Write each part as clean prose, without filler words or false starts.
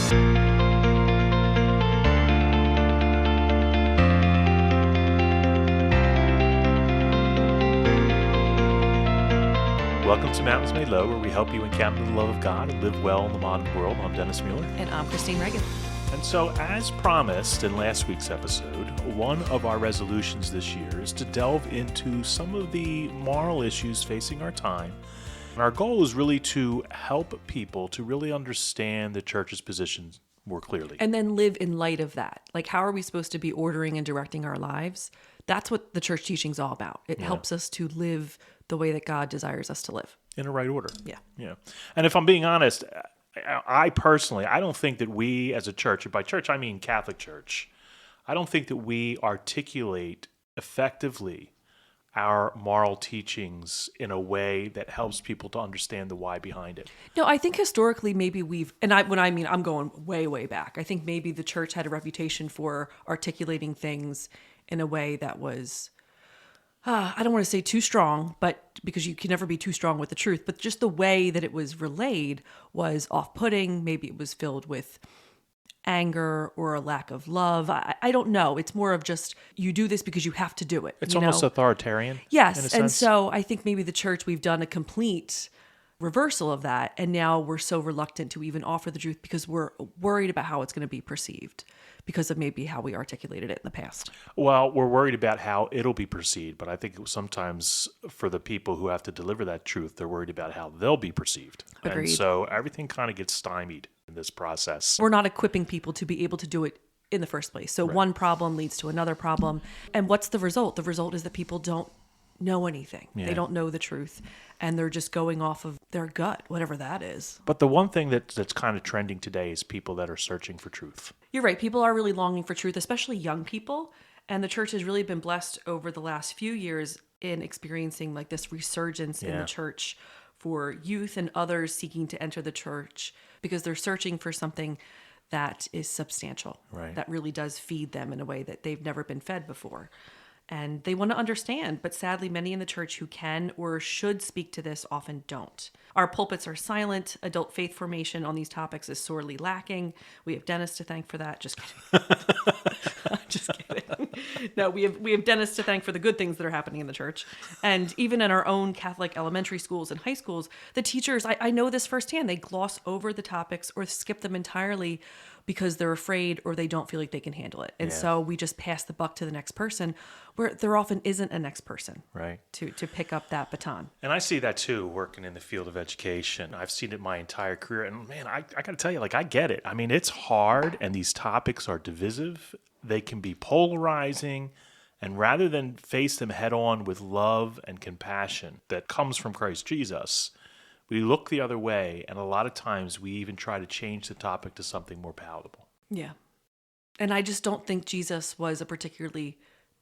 Welcome to Mountains Made Low, where we help you encounter the love of God and live well in the modern world. I'm Dennis Mueller. And I'm Christine Reagan. And so, as promised in last week's episode, one of our resolutions this year is to delve into some of the moral issues facing our time. And our goal is really to help people to really understand the church's position more clearly. And then live in light of that. Like, how are we supposed to be ordering and directing our lives? That's what the church teaching is all about. It helps us to live the way that God desires us to live. In a right order. Yeah. And if I'm being honest, I personally, I don't think that we as a church, and by church I mean Catholic Church, I don't think that we articulate effectively our moral teachings in a way that helps people to understand the why behind it. No, I think historically maybe I'm going way, way back. I think maybe the church had a reputation for articulating things in a way that was, I don't want to say too strong, but because you can never be too strong with the truth, but just the way that it was relayed was off-putting. Maybe it was filled with anger or a lack of love. I don't know. It's more of just, you do this because you have to do it. It's almost authoritarian. Yes. And so I think maybe the church, we've done a complete reversal of that. And now we're so reluctant to even offer the truth because we're worried about how it's going to be perceived because of maybe how we articulated it in the past. Well, we're worried about how it'll be perceived, but I think sometimes for the people who have to deliver that truth, they're worried about how they'll be perceived. Agreed. And so everything kind of gets stymied in this process. We're not equipping people to be able to do it in the first place. So one problem leads to another problem. And what's the result? The result is that people don't know anything. Yeah. They don't know the truth. And they're just going off of their gut, whatever that is. But the one thing that's kind of trending today is people that are searching for truth. You're right. People are really longing for truth, especially young people. And the church has really been blessed over the last few years in experiencing like this resurgence in the church for youth and others seeking to enter the church because they're searching for something that is substantial, that really does feed them in a way that they've never been fed before. And they want to understand, but sadly, many in the church who can or should speak to this often don't. Our pulpits are silent. Adult faith formation on these topics is sorely lacking. We have Dennis to thank for that. Just kidding. Just kidding. No, we have Dennis to thank for the good things that are happening in the church. And even in our own Catholic elementary schools and high schools, the teachers, I know this firsthand, they gloss over the topics or skip them entirely because they're afraid or they don't feel like they can handle it. And so we just pass the buck to the next person where there often isn't a next person to pick up that baton. And I see that too, working in the field of education. I've seen it my entire career. And man, I got to tell you, like, I get it. I mean, it's hard and these topics are divisive. They can be polarizing. And rather than face them head on with love and compassion that comes from Christ Jesus, we look the other way, and a lot of times we even try to change the topic to something more palatable. Yeah. And I just don't think Jesus was a particularly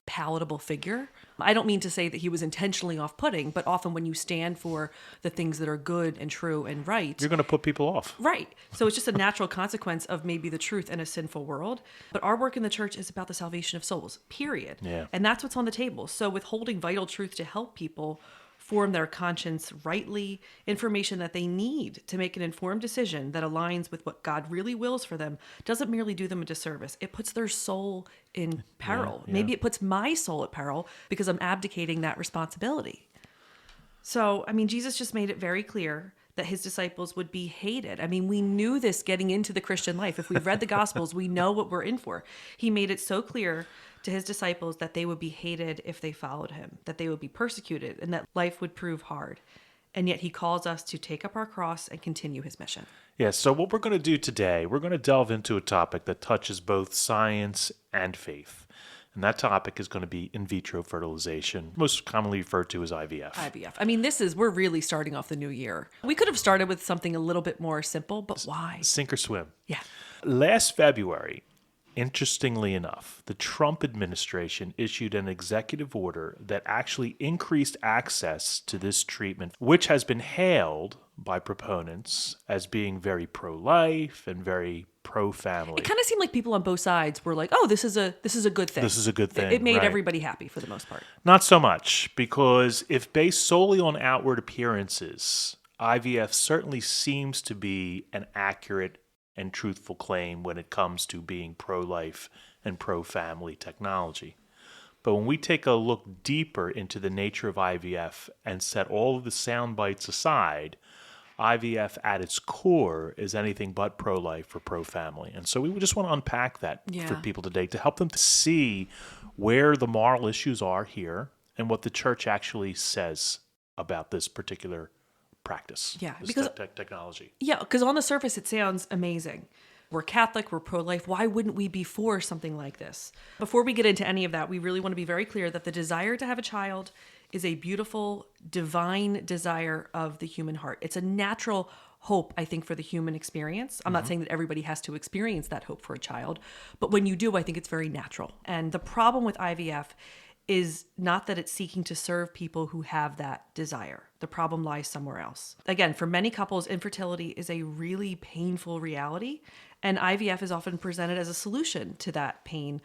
palatable figure. I don't mean to say that he was intentionally off-putting, but often when you stand for the things that are good and true and right, you're going to put people off. Right. So it's just a natural consequence of maybe the truth in a sinful world. But our work in the church is about the salvation of souls, period. Yeah. And that's what's on the table. So withholding vital truth to help people form their conscience rightly, information that they need to make an informed decision that aligns with what God really wills for them, doesn't merely do them a disservice. It puts their soul in peril. Yeah. Maybe it puts my soul at peril because I'm abdicating that responsibility. So, I mean, Jesus just made it very clear that his disciples would be hated. I mean, we knew this getting into the Christian life. If we've read the Gospels, we know what we're in for. He made it so clear to his disciples that they would be hated if they followed him, that they would be persecuted, and that life would prove hard. And yet he calls us to take up our cross and continue his mission. Yeah, so what we're going to do today, we're going to delve into a topic that touches both science and faith. And that topic is going to be in vitro fertilization, most commonly referred to as IVF. IVF. I mean, we're really starting off the new year. We could have started with something a little bit more simple, but why? Sink or swim. Yeah. Last February, interestingly enough, the Trump administration issued an executive order that actually increased access to this treatment, which has been hailed by proponents as being very pro-life and very pro-family. It kind of seemed like people on both sides were like, oh, this is a good thing. This is a good thing. It made everybody happy for the most part. Not so much, because if based solely on outward appearances, IVF certainly seems to be an accurate and truthful claim when it comes to being pro-life and pro-family technology. But when we take a look deeper into the nature of IVF and set all of the sound bites aside, IVF at its core is anything but pro-life or pro-family. And so we just want to unpack that for Yeah. people today to help them to see where the moral issues are here and what the church actually says about this particular practice, Yeah, this because technology. Yeah, because on the surface, it sounds amazing. We're Catholic, we're pro life. Why wouldn't we be for something like this? Before we get into any of that, we really want to be very clear that the desire to have a child is a beautiful, divine desire of the human heart. It's a natural hope, I think, for the human experience. I'm not saying that everybody has to experience that hope for a child, but when you do, I think it's very natural. And the problem with IVF is not that it's seeking to serve people who have that desire. The problem lies somewhere else. Again, for many couples, infertility is a really painful reality, and IVF is often presented as a solution to that pain,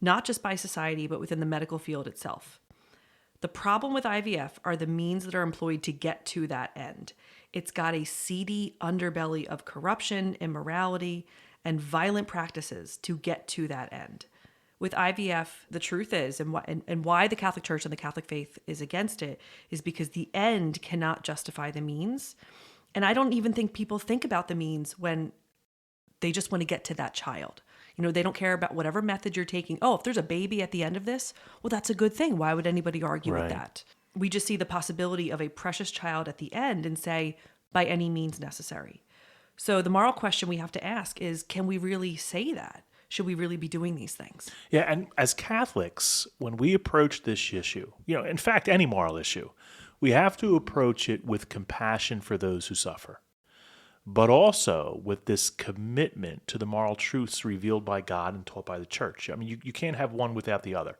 not just by society, but within the medical field itself. The problem with IVF are the means that are employed to get to that end. It's got a seedy underbelly of corruption, immorality, and violent practices to get to that end. With IVF, the truth is, and why the Catholic Church and the Catholic faith is against it, is because the end cannot justify the means. And I don't even think people think about the means when they just want to get to that child. You know, they don't care about whatever method you're taking. Oh, if there's a baby at the end of this, well, that's a good thing. Why would anybody argue with Right. that? We just see the possibility of a precious child at the end and say, by any means necessary. So the moral question we have to ask is, can we really say that? Should we really be doing these things? Yeah, and as Catholics, when we approach this issue, in fact, any moral issue, we have to approach it with compassion for those who suffer, but also with this commitment to the moral truths revealed by God and taught by the church. I mean, you can't have one without the other.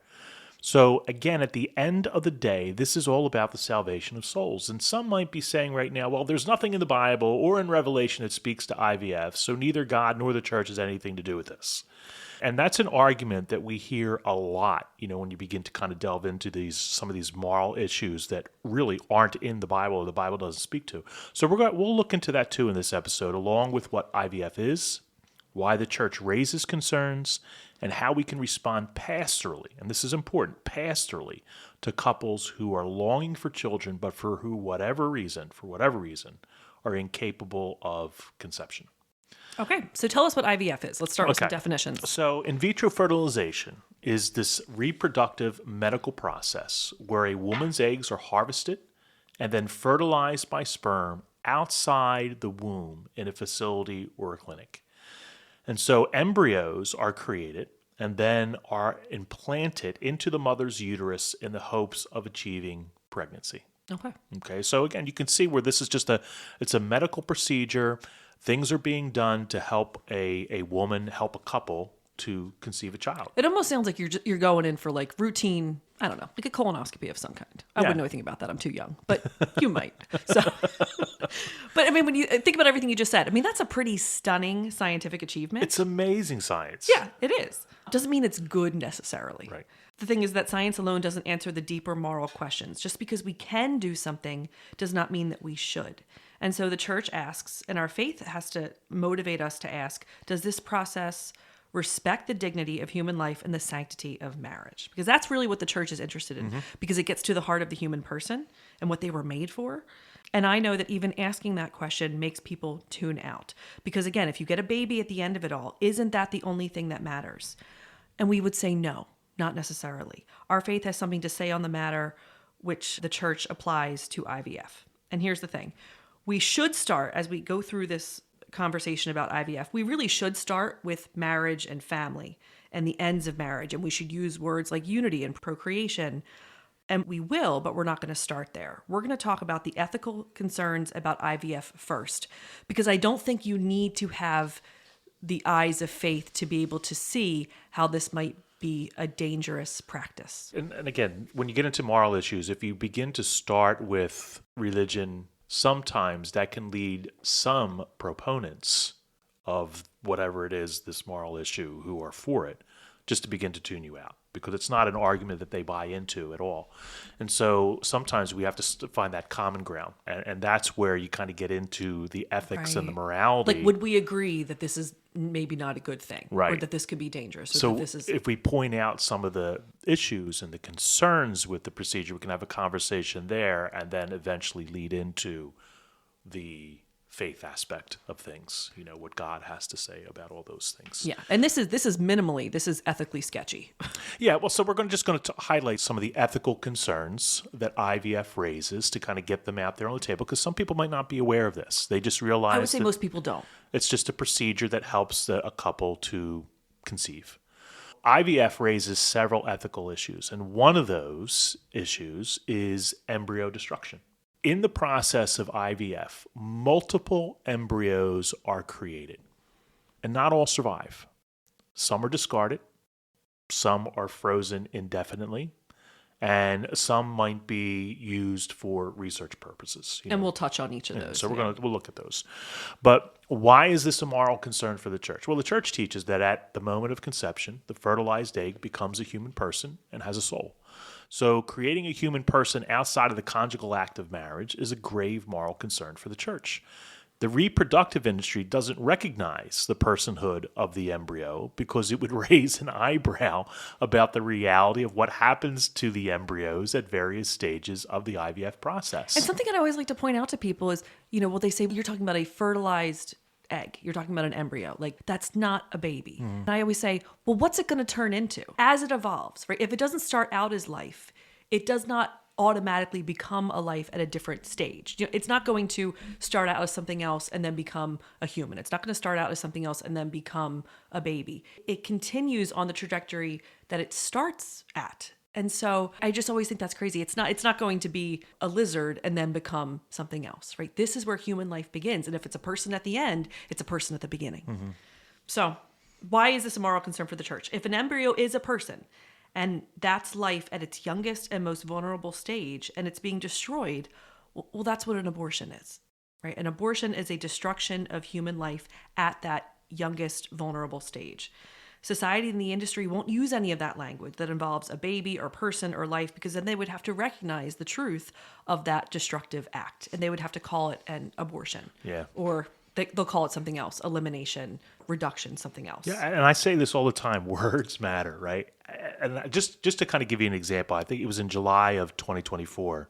So again, at the end of the day, this is all about the salvation of souls. And some might be saying right now, well, there's nothing in the Bible or in Revelation that speaks to IVF, so neither God nor the church has anything to do with this. And that's an argument that we hear a lot, when you begin to kind of delve into some of these moral issues that really aren't in the Bible or the Bible doesn't speak to. So we'll look into that too in this episode, along with what IVF is, why the church raises concerns, and how we can respond pastorally, and this is important, pastorally, to couples who are longing for children, but for whatever reason, are incapable of conception. Okay, so tell us what IVF is. Let's start with some definitions. So in vitro fertilization is this reproductive medical process where a woman's eggs are harvested and then fertilized by sperm outside the womb in a facility or a clinic. And so embryos are created and then are implanted into the mother's uterus in the hopes of achieving pregnancy. Okay. So again, you can see where this is it's a medical procedure. Things are being done to help a woman, help a couple to conceive a child. It almost sounds like you're going in for like routine, I don't know, like a colonoscopy of some kind. I wouldn't know anything about that. I'm too young, but you might. So, but I mean, when you think about everything you just said, I mean, that's a pretty stunning scientific achievement. It's amazing science. Yeah, it is. Doesn't mean it's good necessarily. Right. The thing is that science alone doesn't answer the deeper moral questions. Just because we can do something does not mean that we should. And so the church asks, and our faith has to motivate us to ask, does this process respect the dignity of human life and the sanctity of marriage? Because that's really what the church is interested in, because it gets to the heart of the human person and what they were made for. And I know that even asking that question makes people tune out. Because again, if you get a baby at the end of it all, isn't that the only thing that matters? And we would say no, not necessarily. Our faith has something to say on the matter, which the church applies to IVF. And here's the thing. We should start, as we go through this conversation about IVF, we really should start with marriage and family and the ends of marriage. And we should use words like unity and procreation. And we will, but we're not going to start there. We're going to talk about the ethical concerns about IVF first, because I don't think you need to have the eyes of faith to be able to see how this might be a dangerous practice. And again, when you get into moral issues, if you begin to start with religion, sometimes that can lead some proponents of whatever it is, this moral issue, who are for it, just to begin to tune you out, because it's not an argument that they buy into at all. And so sometimes we have to find that common ground. And that's where you kind of get into the ethics and the Right. morality. Like, would we agree that this is maybe not a good thing? Or Right. that this could be dangerous? Or So that this is... if we point out some of the issues and the concerns with the procedure, we can have a conversation there and then eventually lead into the faith aspect of things, what God has to say about all those things. Yeah. And this is minimally, this is ethically sketchy. Yeah, well, so we're just going to highlight some of the ethical concerns that IVF raises to kind of get them out there on the table, because some people might not be aware of this. They just realize I would say that most people don't. it's just a procedure that helps a couple to conceive. IVF raises several ethical issues, and one of those issues is embryo destruction. In the process of IVF, multiple embryos are created, and not all survive. Some are discarded, some are frozen indefinitely, and some might be used for research purposes. And we'll touch on each of Yeah, those. so we'll look at those. But why is this a moral concern for the church? Well, the church teaches that at the moment of conception, the fertilized egg becomes a human person and has a soul. So creating a human person outside of the conjugal act of marriage is a grave moral concern for the church. The reproductive industry doesn't recognize the personhood of the embryo because it would raise an eyebrow about the reality of what happens to the embryos at various stages of the IVF process. And something I'd always like to point out to people is, what they say, you're talking about a fertilized egg. You're talking about an embryo. Like, that's not a baby. And I always say, well, what's it going to turn into as it evolves, right? If it doesn't start out as life, it does not automatically become a life at a different stage. It's not going to start out as something else and then become a human. It's not going to start out as something else and then become a baby. It continues on the trajectory that it starts at. And so I just always think that's crazy. It's not going to be a lizard and then become something else, right? This is where human life begins. And if it's a person at the end, it's a person at the beginning. Mm-hmm. So why is this a moral concern for the church? If an embryo is a person and that's life at its youngest and most vulnerable stage and it's being destroyed, well, that's what an abortion is, right? An abortion is a destruction of human life at that youngest vulnerable stage. Society and the industry won't use any of that language that involves a baby or person or life, because then they would have to recognize the truth of that destructive act and they would have to call it an abortion. Yeah. Or they'll call it something else, elimination, reduction, something else. Yeah, and I say this all the time, words matter, right? And just to kind of give you an example, I think it was in July of 2024,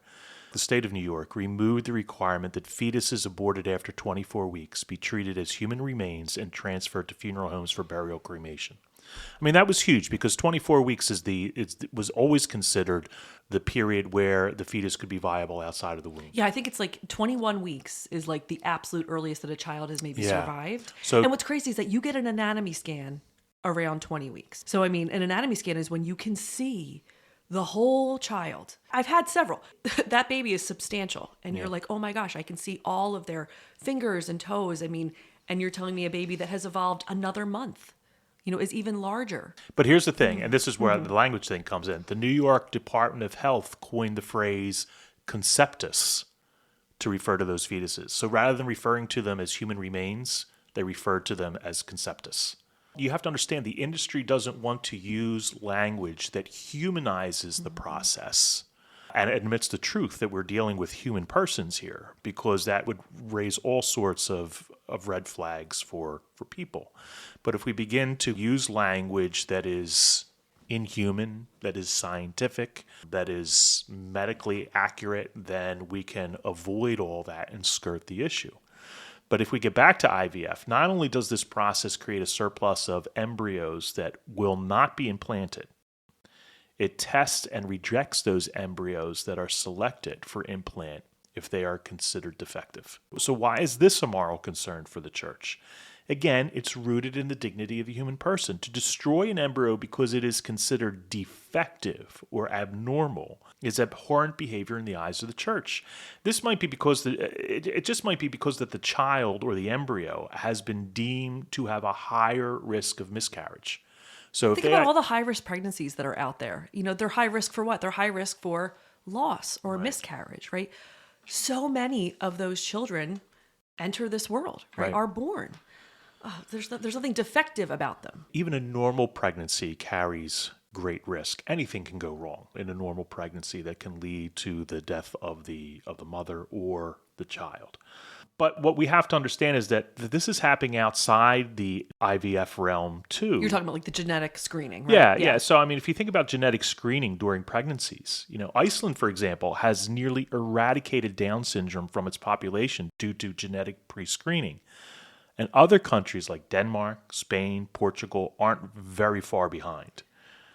the state of New York removed the requirement that fetuses aborted after 24 weeks be treated as human remains and transferred to funeral homes for burial cremation. I mean, that was huge because 24 weeks was always considered the period where the fetus could be viable outside of the womb. Yeah, I think it's like 21 weeks is like the absolute earliest that a child has maybe survived. So, and what's crazy is that you get an anatomy scan around 20 weeks. So, I mean, an anatomy scan is when you can see the whole child. I've had several. That baby is substantial. And you're like, oh my gosh, I can see all of their fingers and toes. I mean, and you're telling me a baby that has evolved another month, is even larger. But here's the thing, and this is where the language thing comes in. The New York Department of Health coined the phrase conceptus to refer to those fetuses. So rather than referring to them as human remains, they referred to them as conceptus. You have to understand the industry doesn't want to use language that humanizes the process and admits the truth that we're dealing with human persons here, because that would raise all sorts of red flags for people. But if we begin to use language that is inhuman, that is scientific, that is medically accurate, then we can avoid all that and skirt the issue. But if we get back to IVF, not only does this process create a surplus of embryos that will not be implanted, it tests and rejects those embryos that are selected for implant if they are considered defective. So why is this a moral concern for the church? Again, it's rooted in the dignity of the human person. To destroy an embryo because it is considered defective or abnormal is abhorrent behavior in the eyes of the church. This might be because it just might be because that the child or the embryo has been deemed to have a higher risk of miscarriage. So Think about all the high-risk pregnancies that are out there. They're high risk for what? They're high risk for loss or miscarriage, right? So many of those children enter this world, right? Are born. there's nothing defective about them. Even a normal pregnancy carries great risk. Anything can go wrong in a normal pregnancy that can lead to the death of the mother or the child. But what we have to understand is that this is happening outside the IVF realm too. You're talking about like the genetic screening, Yeah, right? yeah. So, I mean, if you think about genetic screening during pregnancies, Iceland, for example, has nearly eradicated Down syndrome from its population due to genetic pre-screening. And other countries like Denmark, Spain, Portugal aren't very far behind.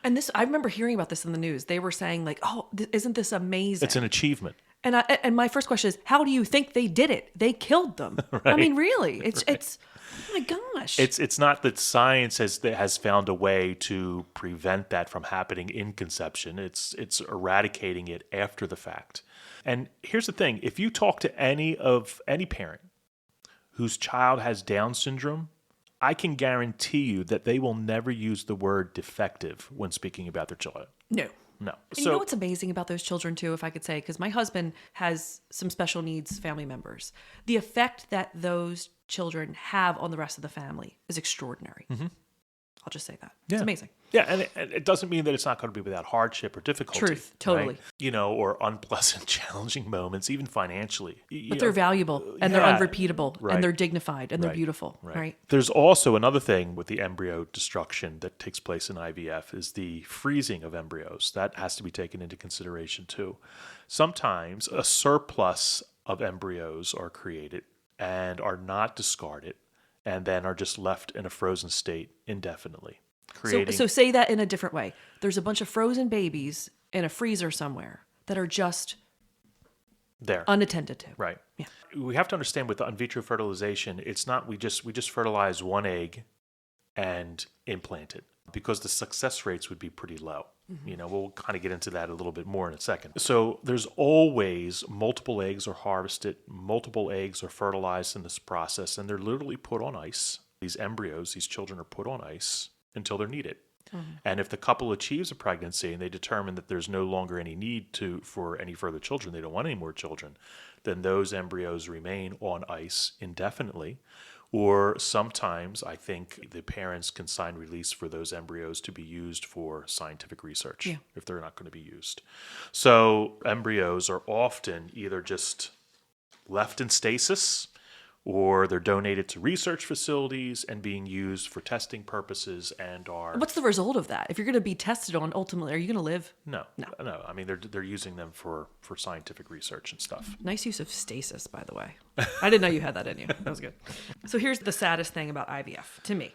And I remember hearing about this in the news. They were saying like, "Oh, isn't this amazing?" It's an achievement. And my first question is, how do you think they did it? They killed them. Right. I mean, really, it's oh my gosh. It's not that science has found a way to prevent that from happening in conception. It's eradicating it after the fact. And here's the thing: if you talk to any parent whose child has Down syndrome, I can guarantee you that they will never use the word defective when speaking about their child. No. No. And you know what's amazing about those children too, if I could say, because my husband has some special needs family members. The effect that those children have on the rest of the family is extraordinary. Mm-hmm. I'll just say that. Yeah. It's amazing. Yeah, and it doesn't mean that it's not going to be without hardship or difficulty. Truth, totally. Right? Or unpleasant, challenging moments, even financially. But they're valuable, and they're unrepeatable, and they're dignified, and they're beautiful, right? There's also another thing with the embryo destruction that takes place in IVF is the freezing of embryos. That has to be taken into consideration too. Sometimes a surplus of embryos are created and are not discarded, and then are just left in a frozen state indefinitely. So say that in a different way. There's a bunch of frozen babies in a freezer somewhere that are just there, unattended to. Right. Yeah. We have to understand with the in vitro fertilization, it's not we just fertilize one egg and implant it, because the success rates would be pretty low. Mm-hmm. We'll kind of get into that a little bit more in a second. So there's always multiple eggs are harvested, multiple eggs are fertilized in this process, and they're literally put on ice. These embryos, these children are put on ice until they're needed. Mm-hmm. And if the couple achieves a pregnancy and they determine that there's no longer any need for any further children, they don't want any more children, then those embryos remain on ice indefinitely. Or sometimes I think the parents can sign release for those embryos to be used for scientific research if they're not going to be used. So embryos are often either just left in stasis, or they're donated to research facilities and being used for testing purposes and are... What's the result of that? If you're going to be tested on, ultimately, are you going to live? No. I mean, they're using them for scientific research and stuff. Nice use of stasis, by the way. I didn't know you had that in you. That was good. So here's the saddest thing about IVF, to me.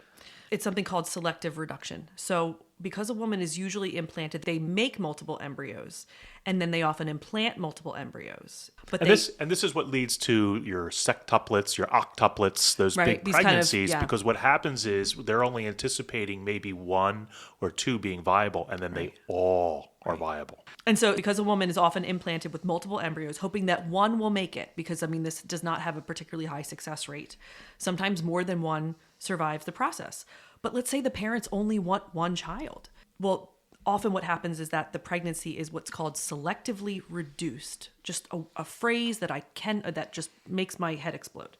It's something called selective reduction. So because a woman is usually implanted, they make multiple embryos, and then they often implant multiple embryos. And this is what leads to your sextuplets, your octuplets, those big pregnancies, because what happens is they're only anticipating maybe one or two being viable, and then they all are viable. And so because a woman is often implanted with multiple embryos, hoping that one will make it, because, I mean, this does not have a particularly high success rate. Sometimes more than one survives the process. But let's say the parents only want one child. Well, often what happens is that the pregnancy is what's called selectively reduced. Just a phrase that just makes my head explode.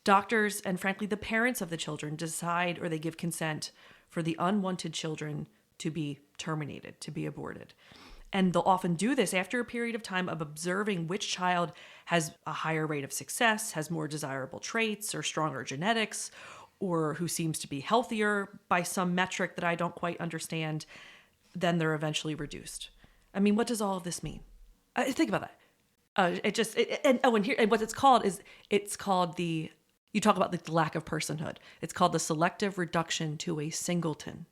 Doctors and frankly the parents of the children decide, or they give consent for the unwanted children to be terminated, to be aborted. And they'll often do this after a period of time of observing which child has a higher rate of success, has more desirable traits or stronger genetics, or who seems to be healthier by some metric that I don't quite understand. Then they're eventually reduced. I mean, what does all of this mean? Think about that. And what it's called is, you talk about the lack of personhood. It's called the selective reduction to a singleton.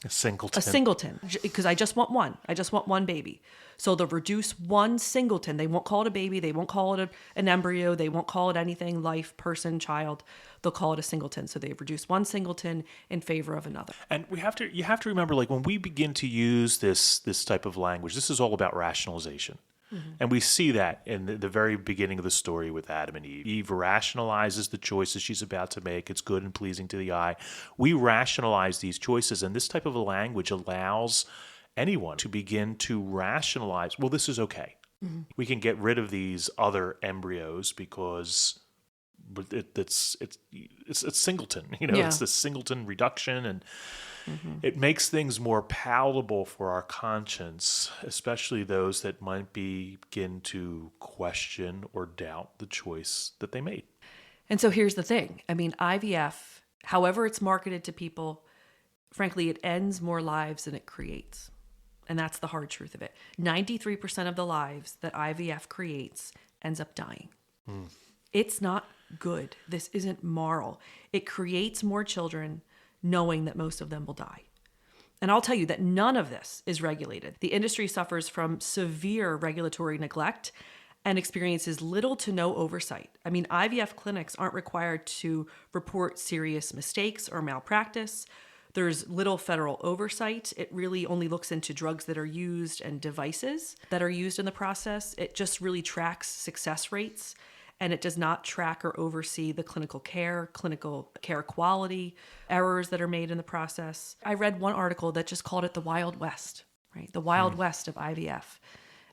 A singleton. A singleton, because I just want one. I just want one baby. So they'll reduce one singleton. They won't call it a baby. They won't call it an embryo. They won't call it anything, life, person, child. They'll call it a singleton. So they've reduced one singleton in favor of another. And you have to remember, like, when we begin to use this type of language, this is all about rationalization. Mm-hmm. And we see that in the very beginning of the story with Adam and Eve. Eve rationalizes the choices she's about to make. It's good and pleasing to the eye. We rationalize these choices, and this type of a language allows anyone to begin to rationalize, well, this is okay. Mm-hmm. We can get rid of these other embryos because it's singleton. Yeah. It's the singleton reduction, and it makes things more palatable for our conscience, especially those that might begin to question or doubt the choice that they made. And so here's the thing. I mean, IVF, however it's marketed to people, frankly, it ends more lives than it creates. And that's the hard truth of it. 93% of the lives that IVF creates ends up dying. It's not good. This isn't moral. It creates more children knowing that most of them will die. And I'll tell you that none of this is regulated. The industry suffers from severe regulatory neglect and experiences little to no oversight. I mean, IVF clinics aren't required to report serious mistakes or malpractice. There's little federal oversight. It really only looks into drugs that are used and devices that are used in the process. It just really tracks success rates, and it does not track or oversee the clinical care quality, errors that are made in the process. I read one article that just called it the Wild West, right? The Wild West of IVF.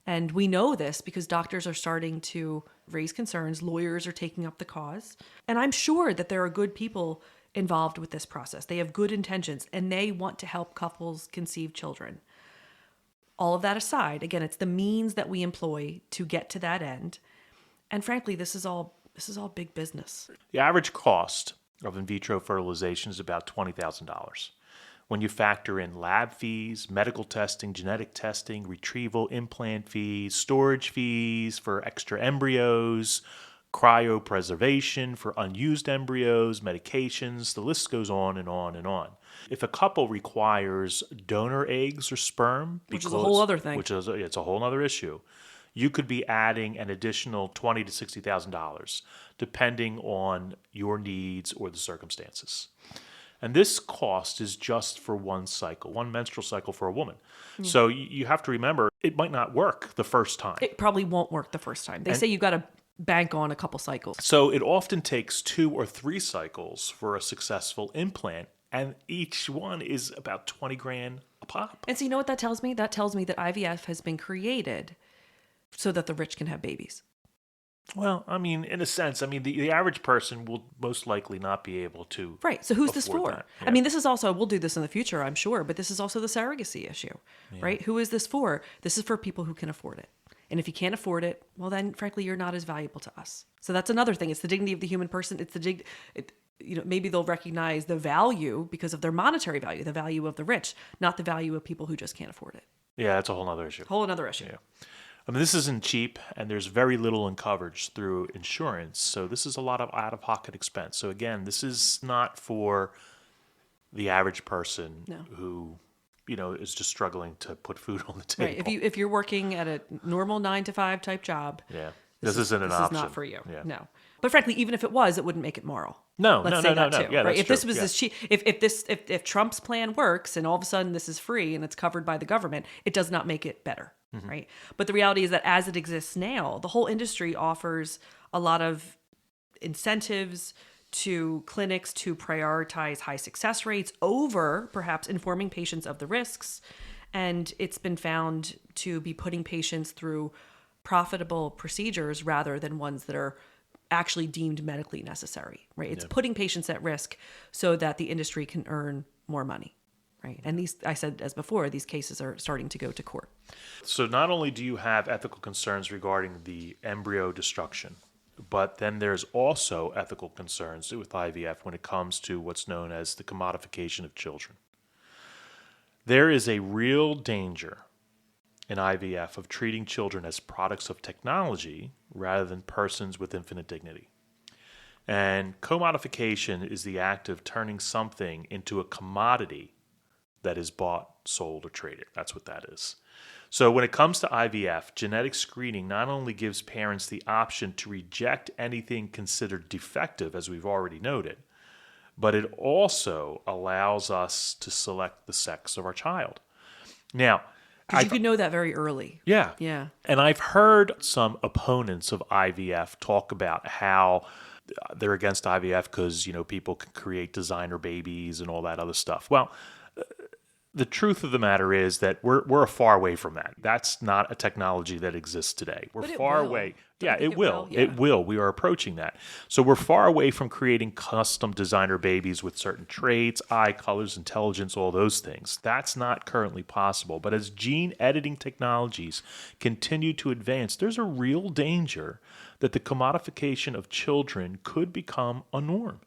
And we know this because doctors are starting to raise concerns. Lawyers are taking up the cause. And I'm sure that there are good people involved with this process. They have good intentions and they want to help couples conceive children. All of that aside, again, it's the means that we employ to get to that end. And frankly, this is all big business. The average cost of in vitro fertilization is about $20,000. When you factor in lab fees, medical testing, genetic testing, retrieval, implant fees, storage fees for extra embryos, cryopreservation for unused embryos, medications, the list goes on and on and on. If a couple requires donor eggs or sperm, which is a whole other thing, it's a whole other issue, you could be adding an additional $20,000 to $60,000, depending on your needs or the circumstances. And this cost is just for one cycle, one menstrual cycle for a woman. So you have to remember, it might not work the first time. It probably won't work the first time. They say you got to bank on a couple cycles. So it often takes 2 or 3 cycles for a successful implant, and each one is about 20 grand a pop. And so you know what that tells me? That tells me that IVF has been created so that the rich can have babies. Well, I mean, in a sense, the average person will most likely not be able to. Right. So who's this for? Yeah. I mean, this is also, we'll do this in the future, I'm sure, but this is also the surrogacy issue, right? Who is this for? This is for people who can afford it. And if you can't afford it, well, then frankly, you're not as valuable to us. So that's another thing. It's the dignity of the human person. It's maybe they'll recognize the value because of their monetary value, the value of the rich, not the value of people who just can't afford it. Yeah, that's a whole other issue. Whole another issue. Yeah. This isn't cheap, and there's very little in coverage through insurance. So this is a lot of out-of-pocket expense. So again, this is not for the average person who, is just struggling to put food on the table. Right. If you're working at a normal 9-to-5 type job, this isn't an option. This is not for you. Yeah. No. But frankly, even if it was, it wouldn't make it moral. No. Let's say that too, Yeah, right? If true. this was this cheap, if Trump's plan works and all of a sudden this is free and it's covered by the government, it does not make it better, right? But the reality is that as it exists now, the whole industry offers a lot of incentives to clinics to prioritize high success rates over perhaps informing patients of the risks. And it's been found to be putting patients through profitable procedures rather than ones that are actually deemed medically necessary, right? It's putting patients at risk so that the industry can earn more money, right? And these, I said as before, these cases are starting to go to court. So not only do you have ethical concerns regarding the embryo destruction, but then there's also ethical concerns with IVF when it comes to what's known as the commodification of children. There is a real danger in IVF of treating children as products of technology rather than persons with infinite dignity. And commodification is the act of turning something into a commodity that is bought, sold, or traded. That's what that is. So when it comes to IVF, genetic screening not only gives parents the option to reject anything considered defective, as we've already noted, but it also allows us to select the sex of our child. Now, because you could know that very early. Yeah. Yeah. And I've heard some opponents of IVF talk about how they're against IVF because, people can create designer babies and all that other stuff. Well, The truth of the matter is that we're far away from that. That's not a technology that exists today. We're But it far will. away. Don't you Yeah, think it will. Yeah. It will. We are approaching that. So we're far away from creating custom designer babies with certain traits, eye colors, intelligence, all those things. That's not currently possible. But as gene editing technologies continue to advance, there's a real danger that the commodification of children could become a norm.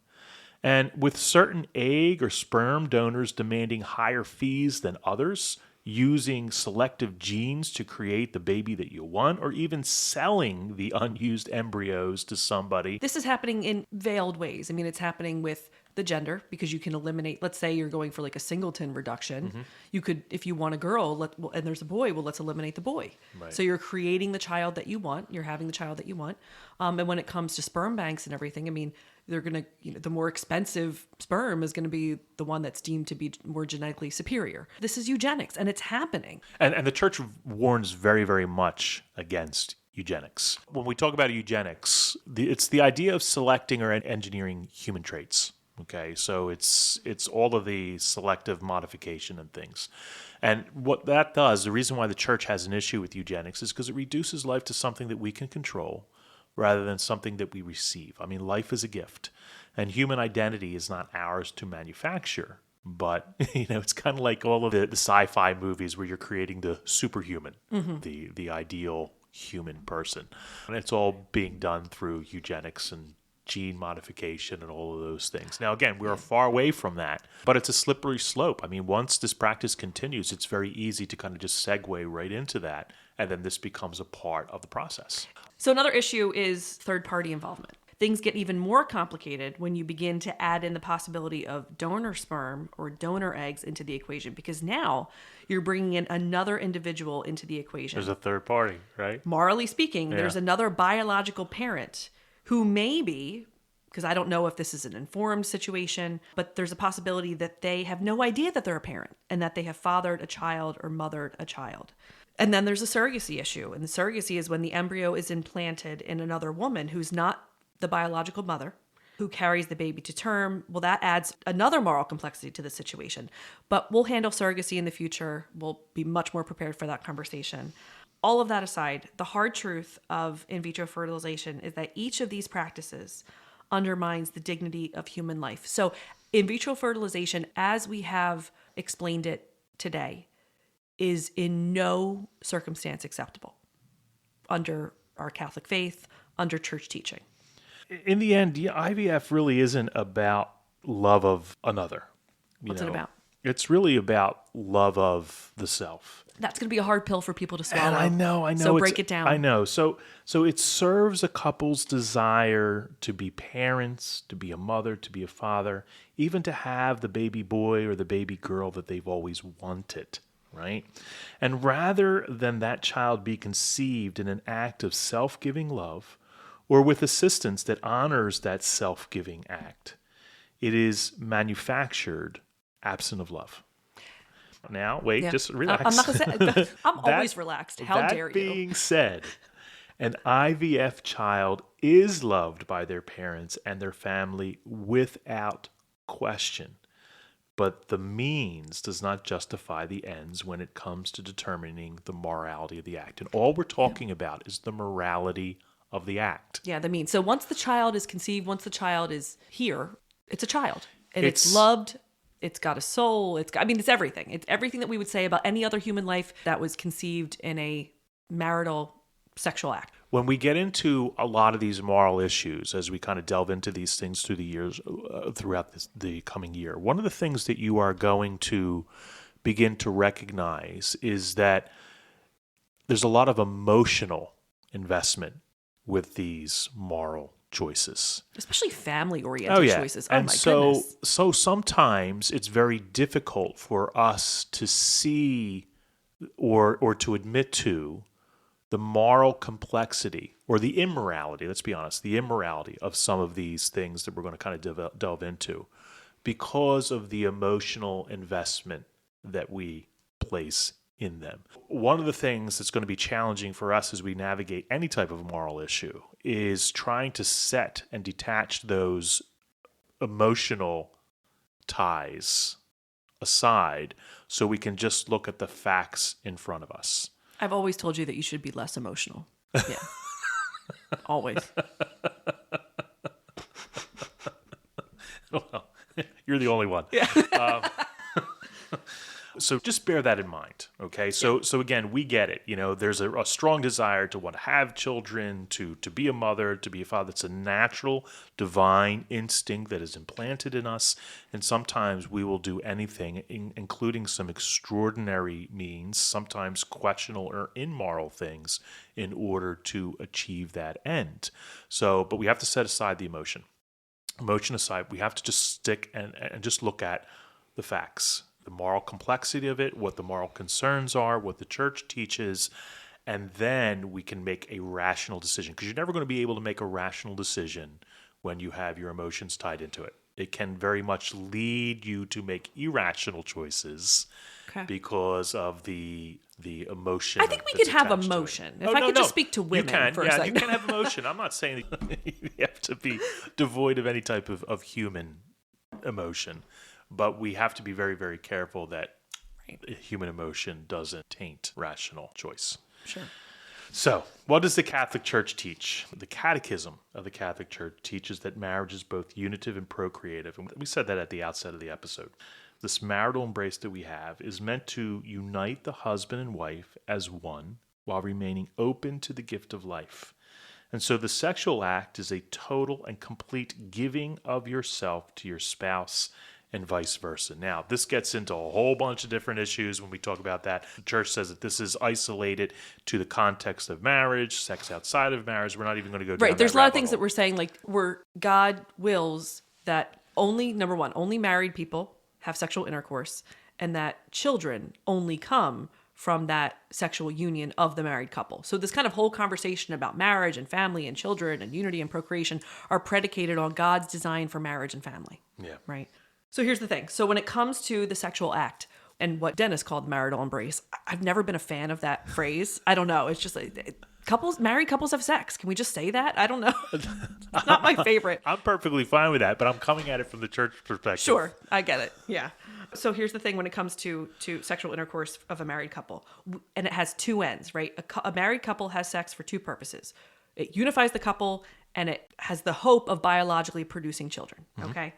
And with certain egg or sperm donors demanding higher fees than others, using selective genes to create the baby that you want, or even selling the unused embryos to somebody. This is happening in veiled ways. I mean, it's happening with the gender because you can eliminate, let's say you're going for like a singleton reduction. You could, if you want a girl and there's a boy, well, let's eliminate the boy. Right. So you're creating the child that you want. You're having the child that you want. And when it comes to sperm banks and everything, I mean, they're going to, the more expensive sperm is going to be the one that's deemed to be more genetically superior. This is eugenics, and it's happening. And the church warns very, very much against eugenics. When we talk about eugenics, it's the idea of selecting or engineering human traits. Okay, so it's all of the selective modification and things. And what that does, the reason why the church has an issue with eugenics is because it reduces life to something that we can control rather than something that we receive. I mean, life is a gift, and human identity is not ours to manufacture. But, it's kind of like all of the sci-fi movies where you're creating the superhuman, the ideal human person. And it's all being done through eugenics and gene modification and all of those things. Now, again, we are far away from that, but it's a slippery slope. I mean, once this practice continues, it's very easy to kind of just segue right into that, and then this becomes a part of the process. So another issue is third-party involvement. Things get even more complicated when you begin to add in the possibility of donor sperm or donor eggs into the equation, because now you're bringing in another individual into the equation. There's a third party, right? Morally speaking, there's another biological parent who may be, because I don't know if this is an informed situation, but there's a possibility that they have no idea that they're a parent and that they have fathered a child or mothered a child. And then there's a surrogacy issue. And the surrogacy is when the embryo is implanted in another woman who's not the biological mother, who carries the baby to term. Well, that adds another moral complexity to the situation. But we'll handle surrogacy in the future. We'll be much more prepared for that conversation. All of that aside, the hard truth of in vitro fertilization is that each of these practices undermines the dignity of human life. So in vitro fertilization, as we have explained it today, is in no circumstance acceptable under our Catholic faith, under church teaching. In the end, IVF really isn't about love of another. What's it about? It's really about love of the self. That's going to be a hard pill for people to swallow. And I know. So break it down. I know. So it serves a couple's desire to be parents, to be a mother, to be a father, even to have the baby boy or the baby girl that they've always wanted, right? And rather than that child be conceived in an act of self-giving love or with assistance that honors that self-giving act, it is manufactured absent of love. Now, wait, just relax. I'm not going to say, I'm always relaxed. How dare you? That being said, an IVF child is loved by their parents and their family without question. But the means does not justify the ends when it comes to determining the morality of the act. And all we're talking about is the morality of the act. Yeah, the means. So once the child is conceived, once the child is here, it's a child. And it's loved. It's got a soul. It's everything. It's everything that we would say about any other human life that was conceived in a marital sexual act. When we get into a lot of these moral issues, as we kind of delve into these things through the years, throughout the coming year, one of the things that you are going to begin to recognize is that there's a lot of emotional investment with these moral choices. Especially family-oriented choices. Oh, and my goodness. So sometimes it's very difficult for us to see or to admit to the moral complexity or the immorality, let's be honest, the immorality of some of these things that we're going to kind of delve into because of the emotional investment that we place in them. One of the things that's going to be challenging for us as we navigate any type of moral issue is trying to set and detach those emotional ties aside so we can just look at the facts in front of us. I've always told you that you should be less emotional. Yeah. Always. Well, you're the only one. Yeah. So just bear that in mind, okay? So again, we get it. There's a strong desire to want to have children, to be a mother, to be a father. It's a natural, divine instinct that is implanted in us. And sometimes we will do anything, including some extraordinary means, sometimes questionable or immoral things, in order to achieve that end. But we have to set aside the emotion. Emotion aside, we have to just stick and just look at the facts. The moral complexity of it, what the moral concerns are, what the church teaches, and then we can make a rational decision. Because you're never going to be able to make a rational decision when you have your emotions tied into it. It can very much lead you to make irrational choices because of the emotion. I think we could have emotion. If I could just speak to women for a second. You can have emotion. I'm not saying that you have to be devoid of any type of human emotion. But we have to be very, very careful that human emotion doesn't taint rational choice. Sure. So, what does the Catholic Church teach? The Catechism of the Catholic Church teaches that marriage is both unitive and procreative. And we said that at the outset of the episode. This marital embrace that we have is meant to unite the husband and wife as one while remaining open to the gift of life. And so the sexual act is a total and complete giving of yourself to your spouse and vice versa. Now, this gets into a whole bunch of different issues when we talk about that. The church says that this is isolated to the context of marriage, sex outside of marriage. We're not even going to go down Right. There's that a lot of rabbit things hole. that we're saying, like, where God wills that only, number one, only married people have sexual intercourse, and that children only come from that sexual union of the married couple. So this kind of whole conversation about marriage and family and children and unity and procreation are predicated on God's design for marriage and family. Yeah. Right. So here's the thing. So when it comes to the sexual act and what Dennis called marital embrace, I've never been a fan of that phrase. I don't know. It's just like married couples have sex. Can we just say that? I don't know. It's not my favorite. I'm perfectly fine with that, but I'm coming at it from the church perspective. Sure. I get it. Yeah. So here's the thing when it comes to sexual intercourse of a married couple, and it has two ends, right? A married couple has sex for two purposes. It unifies the couple and it has the hope of biologically producing children. Okay.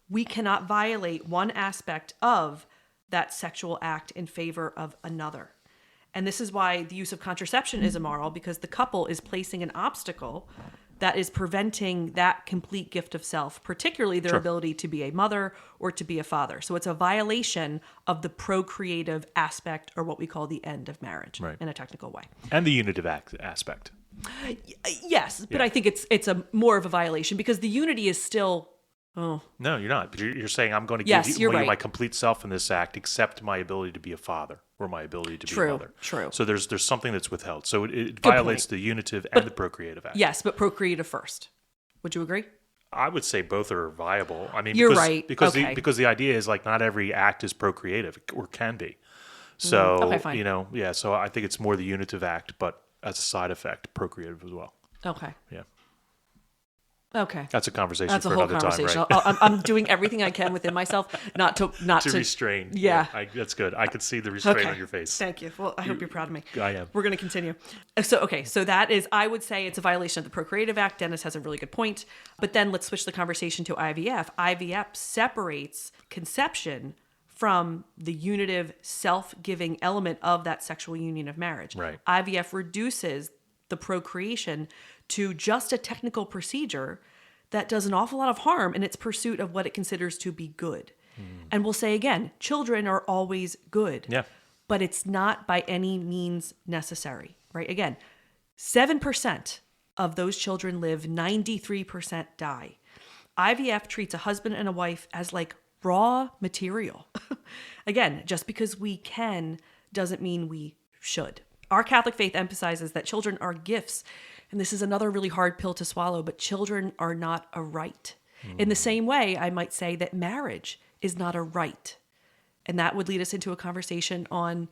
We cannot violate one aspect of that sexual act in favor of another. And this is why the use of contraception is immoral, because the couple is placing an obstacle that is preventing that complete gift of self, particularly their ability to be a mother or to be a father. So it's a violation of the procreative aspect, or what we call the end of marriage in a technical way. And the unitive aspect. Yes, but I think it's a more of a violation because the unity is still... Oh. No, you're not. You're saying I'm going to give you my complete self in this act, except my ability to be a father or my ability to be a mother. True. So there's something that's withheld. So it violates the unitive and the procreative act. Yes, but procreative first. Would you agree? I would say both are viable. I mean, you're right. Because the idea is like not every act is procreative or can be. So fine. So I think it's more the unitive act, but as a side effect, procreative as well. Okay. Yeah. Okay. That's a conversation That's for a whole another conversation. time, right? I'm doing everything I can within myself not to restrain. Yeah. That's good. I could see the restraint on your face. Thank you. Well, I hope you're proud of me. I am. We're going to continue. So that is, I would say it's a violation of the Procreative Act. Dennis has a really good point. But then let's switch the conversation to IVF. IVF separates conception from the unitive self-giving element of that sexual union of marriage. Right. IVF reduces the procreation to just a technical procedure that does an awful lot of harm in its pursuit of what it considers to be good. And we'll say again, children are always good. Yeah. But it's not by any means necessary, right? Again, 7% of those children live, 93% die. IVF treats a husband and a wife as like raw material. Again, just because we can doesn't mean we should. Our Catholic faith emphasizes that children are gifts. And this is another really hard pill to swallow, but children are not a right. In the same way, I might say that marriage is not a right. And that would lead us into a conversation on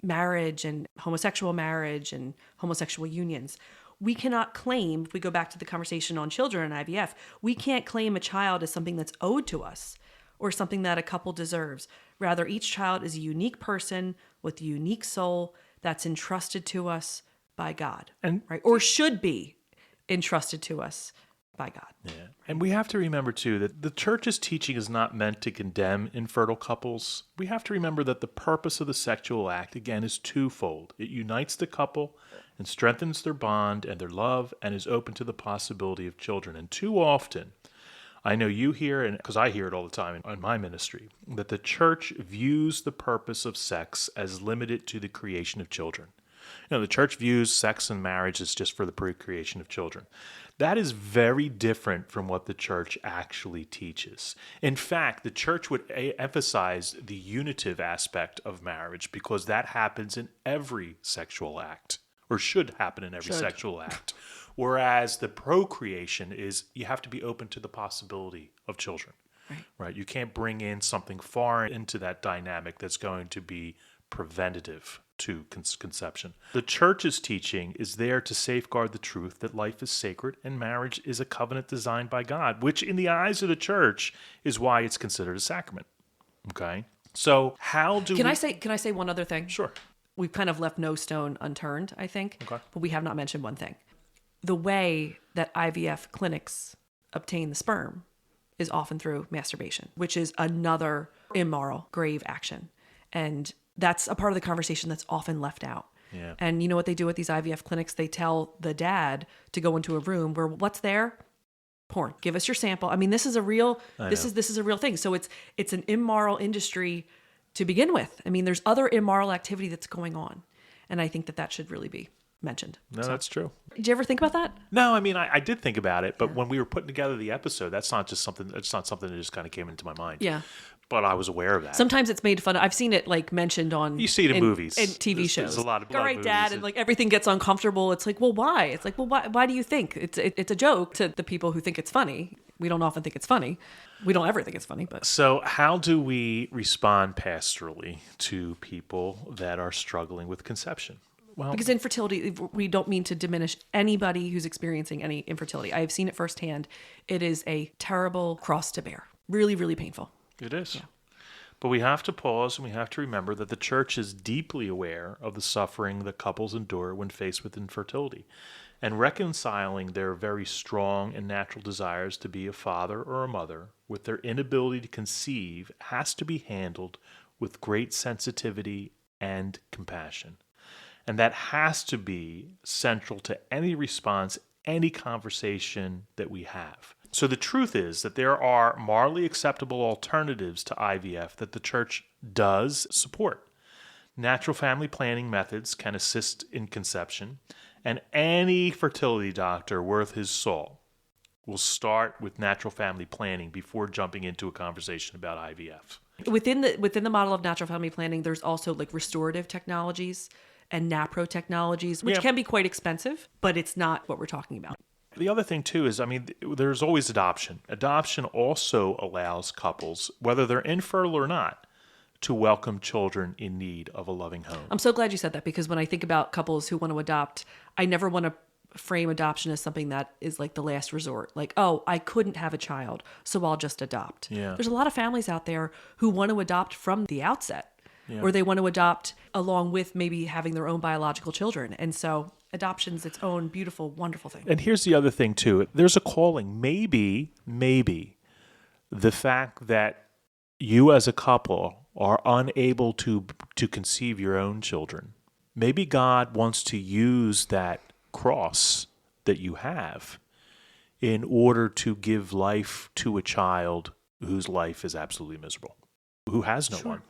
marriage and homosexual unions. We cannot claim, if we go back to the conversation on children and IVF, we can't claim a child as something that's owed to us or something that a couple deserves. Rather, each child is a unique person with a unique soul that's entrusted to us by God, And right? Or should be entrusted to us by God. yeah. And we have to remember, too, that the church's teaching is not meant to condemn infertile couples. We have to remember that the purpose of the sexual act, again, is twofold. It unites the couple and strengthens their bond and their love and is open to the possibility of children. And too often, I know you hear, and because I hear it all the time in my ministry, that the church views the purpose of sex as limited to the creation of children. The church views sex and marriage as just for the procreation of children. That is very different from what the church actually teaches. In fact, the church would emphasize the unitive aspect of marriage because that happens in every sexual act, or should happen in every sexual act. Whereas the procreation is you have to be open to the possibility of children. Right? You can't bring in something foreign into that dynamic that's going to be preventative to conception. The church's teaching is there to safeguard the truth that life is sacred and marriage is a covenant designed by God, which in the eyes of the church is why it's considered a sacrament. Okay? So how do Can I say one other thing? Sure. We've kind of left no stone unturned, I think. Okay. But we have not mentioned one thing. The way that IVF clinics obtain the sperm is often through masturbation, which is another immoral, grave action. And that's a part of the conversation that's often left out. Yeah. And you know what they do at these IVF clinics? They tell the dad to go into a room where what's there? Porn. Give us your sample. I mean, this is a real this is a real thing. So it's an immoral industry to begin with. I mean, there's other immoral activity that's going on. And I think that should really be mentioned. No, that's true. Did you ever think about that? No, I mean, I did think about it, but when we were putting together the episode, it's not something that just kind of came into my mind. Yeah. But I was aware of that. Sometimes it's made fun of. I've seen it like mentioned on. You see it in movies. And TV shows. There's a lot of all right, movies. Dad, and like everything gets uncomfortable. It's like, well, why? It's like, well, why do you think it's a joke to the people who think it's funny? We don't often think it's funny. We don't ever think it's funny, but. So how do we respond pastorally to people that are struggling with conception? Well, Because infertility, we don't mean to diminish anybody who's experiencing any infertility. I have seen it firsthand. It is a terrible cross to bear. Really, really painful. it is. Yeah. But we have to pause and we have to remember that the church is deeply aware of the suffering that couples endure when faced with infertility. And reconciling their very strong and natural desires to be a father or a mother with their inability to conceive has to be handled with great sensitivity and compassion. And that has to be central to any response, any conversation that we have. So the truth is that there are morally acceptable alternatives to IVF that the church does support. Natural family planning methods can assist in conception, and any fertility doctor worth his salt will start with natural family planning before jumping into a conversation about IVF. Within the model of natural family planning, there's also like restorative technologies and NAPRO technologies, which can be quite expensive, but it's not what we're talking about. The other thing, too, is, there's always adoption. Adoption also allows couples, whether they're infertile or not, to welcome children in need of a loving home. I'm so glad you said that, because when I think about couples who want to adopt, I never want to frame adoption as something that is like the last resort. Like, oh, I couldn't have a child, so I'll just adopt. Yeah. There's a lot of families out there who want to adopt from the outset, or they want to adopt along with maybe having their own biological children. And so adoption's its own beautiful, wonderful thing. And here's the other thing, too. There's a calling. Maybe the fact that you as a couple are unable to conceive your own children, maybe God wants to use that cross that you have in order to give life to a child whose life is absolutely miserable, who has no one.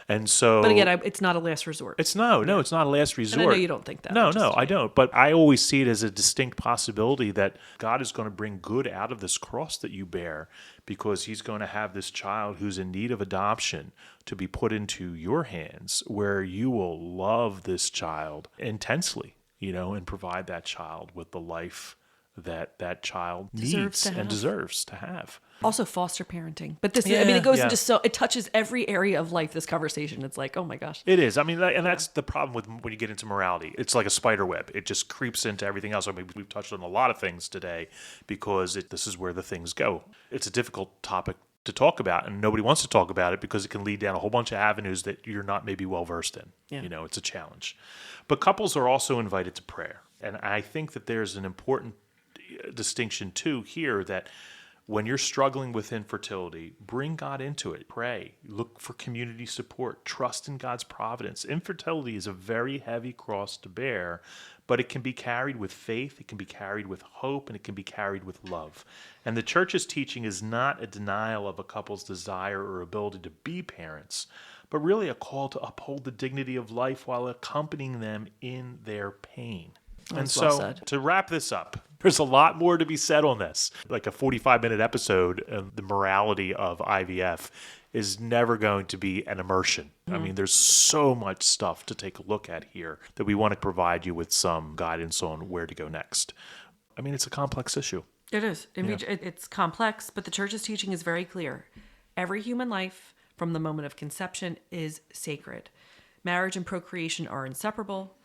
And so, but again, it's not a last resort. It's no, it's not a last resort. And I know you don't think that. No, I don't. But I always see it as a distinct possibility that God is going to bring good out of this cross that you bear, because he's going to have this child who's in need of adoption to be put into your hands, where you will love this child intensely, and provide that child with the life that child needs and deserves to have. Also foster parenting. But this, it goes into it touches every area of life, this conversation. It's like, oh my gosh. It is. And that's the problem with when you get into morality. It's like a spider web. It just creeps into everything else. We've touched on a lot of things today because this is where the things go. It's a difficult topic to talk about, and nobody wants to talk about it because it can lead down a whole bunch of avenues that you're not maybe well versed in. Yeah. It's a challenge. But couples are also invited to prayer. And I think that there's an important distinction too here, that when you're struggling with infertility, bring God into it. Pray. Look for community support. Trust in God's providence. Infertility is a very heavy cross to bear, but it can be carried with faith, it can be carried with hope, and it can be carried with love. And the church's teaching is not a denial of a couple's desire or ability to be parents, but really a call to uphold the dignity of life while accompanying them in their pain. That's and well so, said. to wrap this up, there's a lot more to be said on this. Like a 45-minute episode of the morality of IVF is never going to be an immersion. I mean, there's so much stuff to take a look at here that we want to provide you with some guidance on where to go next. I mean, it's a complex issue. It is. It's complex, but the church's teaching is very clear. Every human life, from the moment of conception, is sacred. Marriage and procreation are inseparable.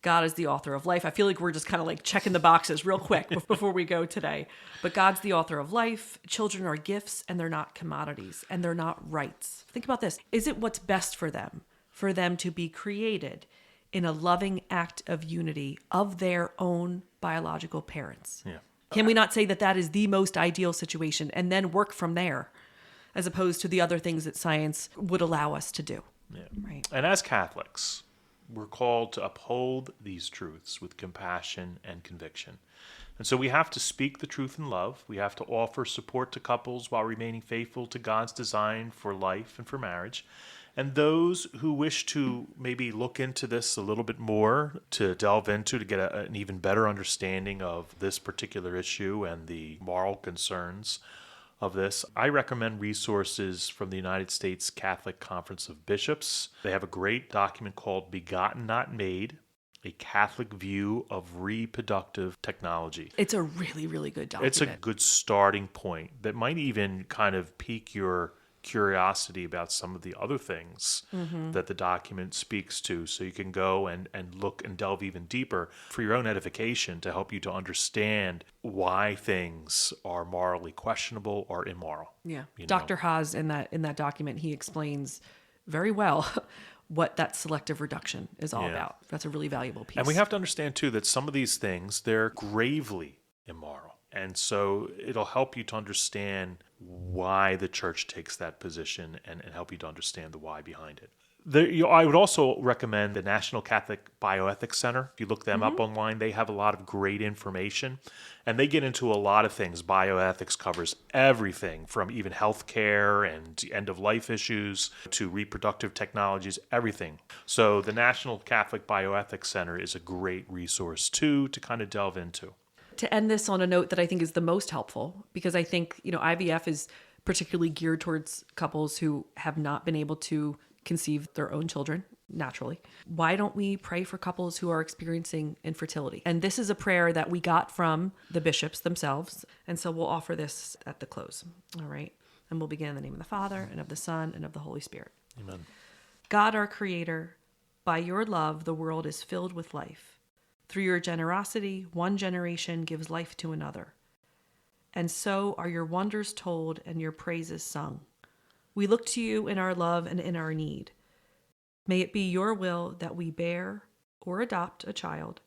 God is the author of life. I feel like we're just kind of like checking the boxes real quick before we go today. But God's the author of life. Children are gifts, and they're not commodities, and they're not rights. Think about this. Is it what's best for them to be created in a loving act of unity of their own biological parents? Yeah. Can we not say that that is the most ideal situation and then work from there, as opposed to the other things that science would allow us to do? Yeah. Right. And as Catholics, we're called to uphold these truths with compassion and conviction. And so we have to speak the truth in love. We have to offer support to couples while remaining faithful to God's design for life and for marriage. And those who wish to maybe look into this a little bit more, to delve into, to get an even better understanding of this particular issue and the moral concerns of this, I recommend resources from the United States Catholic Conference of Bishops. They have a great document called Begotten Not Made, a Catholic View of Reproductive Technology. It's a really, really good document. It's a good starting point that might even kind of pique your curiosity about some of the other things that the document speaks to, so you can go and look and delve even deeper for your own edification to help you to understand why things are morally questionable or immoral. Yeah. Dr. Haas, in that document, he explains very well what that selective reduction is all about. That's a really valuable piece. And we have to understand too that some of these things, they're gravely immoral. And so it'll help you to understand why the church takes that position and help you to understand the why behind it. I would also recommend the National Catholic Bioethics Center. If you look them up online, they have a lot of great information. And they get into a lot of things. Bioethics covers everything from even healthcare and end-of-life issues to reproductive technologies, everything. So the National Catholic Bioethics Center is a great resource too to kind of delve into. To end this on a note that I think is the most helpful, because I think, IVF is particularly geared towards couples who have not been able to conceive their own children naturally. Why don't we pray for couples who are experiencing infertility? And this is a prayer that we got from the bishops themselves. And so we'll offer this at the close. All right. And we'll begin in the name of the Father, and of the Son, and of the Holy Spirit. Amen. God, our Creator, by your love, the world is filled with life. Through your generosity, one generation gives life to another. And so are your wonders told and your praises sung. We look to you in our love and in our need. May it be your will that we bear or adopt a child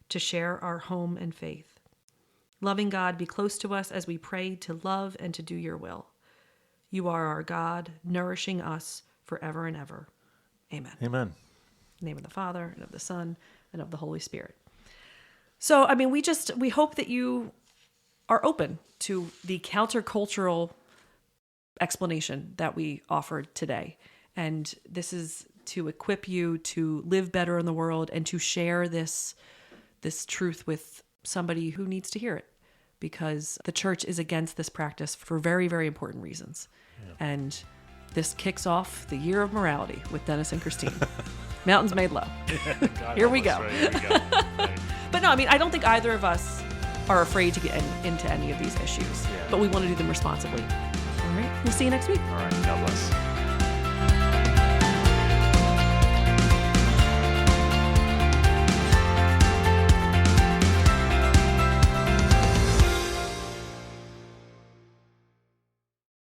to share our home and faith. Loving God, be close to us as we pray to love and to do your will. You are our God, nourishing us forever and ever. Amen. Amen. In the name of the Father, and of the Son, and of the Holy Spirit. So, I mean, we hope that you are open to the countercultural explanation that we offered today. And this is to equip you to live better in the world and to share this truth with somebody who needs to hear it, because the church is against this practice for very, very important reasons. Yeah. And this kicks off the year of morality with Dennis and Christine. Mountains made low. Here we go. Right, here we go. Right. But no, I mean, I don't think either of us are afraid to get into any of these issues, but we want to do them responsibly. All right. We'll see you next week. All right. God bless.